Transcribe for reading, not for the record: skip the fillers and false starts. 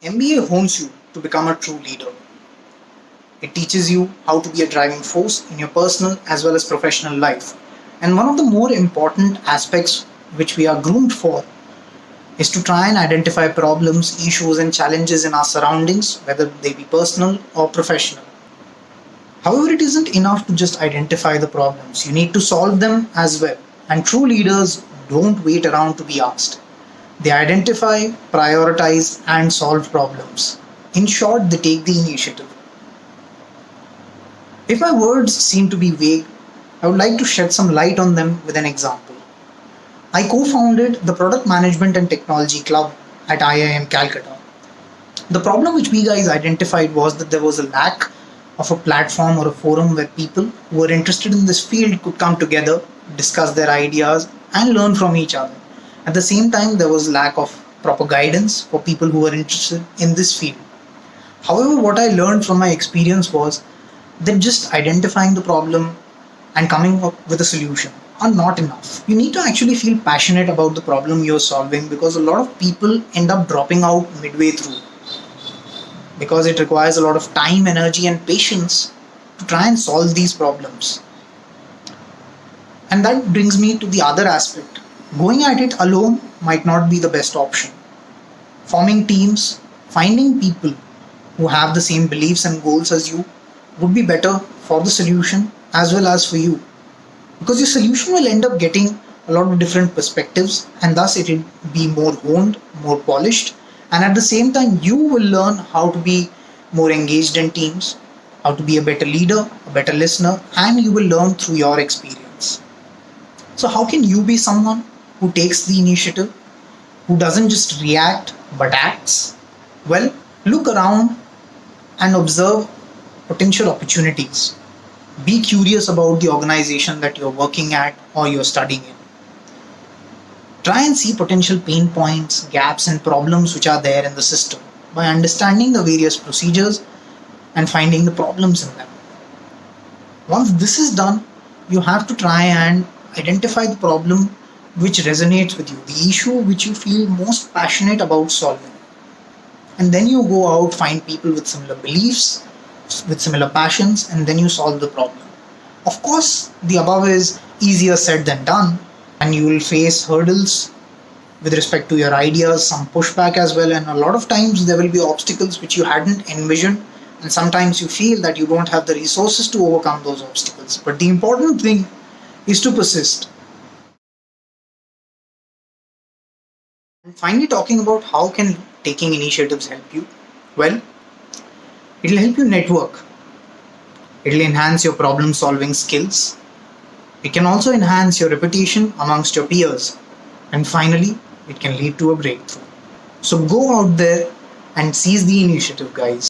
MBA hones you to become a true leader. It teaches you how to be a driving force in your personal as well as professional life. And one of the more important aspects which we are groomed for is to try and identify problems, issues, and challenges in our surroundings, whether they be personal or professional. However, it isn't enough to just identify the problems, you need to solve them as well. And true leaders don't wait around to be asked. They identify, prioritize, and solve problems. In short, they take the initiative. If my words seem to be vague, I would like to shed some light on them with an example. I co founded the Product Management and Technology Club at IIM Calcutta. The problem which we guys identified was that there was a lack of a platform or a forum where people who were interested in this field could come together, discuss their ideas, and learn from each other. At the same time, there was lack of proper guidance for people who were interested in this field. However, what I learned from my experience was that just identifying the problem and coming up with a solution are not enough. You need to actually feel passionate about the problem you're solving, because a lot of people end up dropping out midway through because it requires a lot of time, energy, and patience to try and solve these problems. And that brings me to the other aspect. Going at it alone might not be the best option. Forming teams, finding people who have the same beliefs and goals as you would be better for the solution as well as for you. Because your solution will end up getting a lot of different perspectives, and thus it will be more honed, more polished, and at the same time you will learn how to be more engaged in teams, how to be a better leader, a better listener, and you will learn through your experience. So how can you be someone who takes the initiative, who doesn't just react but acts? Well, look around and observe potential opportunities. Be curious about the organization that you're working at or you're studying in. Try and see potential pain points, gaps, and problems which are there in the system by understanding the various procedures and finding the problems in them. Once this is done, you have to try and identify the problem which resonates with you, the issue which you feel most passionate about solving. And then you go out, find people with similar beliefs, with similar passions, and then you solve the problem. Of course, the above is easier said than done, and you will face hurdles with respect to your ideas, some pushback as well, and a lot of times there will be obstacles which you hadn't envisioned, and sometimes you feel that you don't have the resources to overcome those obstacles. But the important thing is to persist. And finally, talking about how can taking initiatives help you? Well, it will help you network. It will enhance your problem solving skills. It can also enhance your reputation amongst your peers. And finally, it can lead to a breakthrough. So go out there and seize the initiative, guys.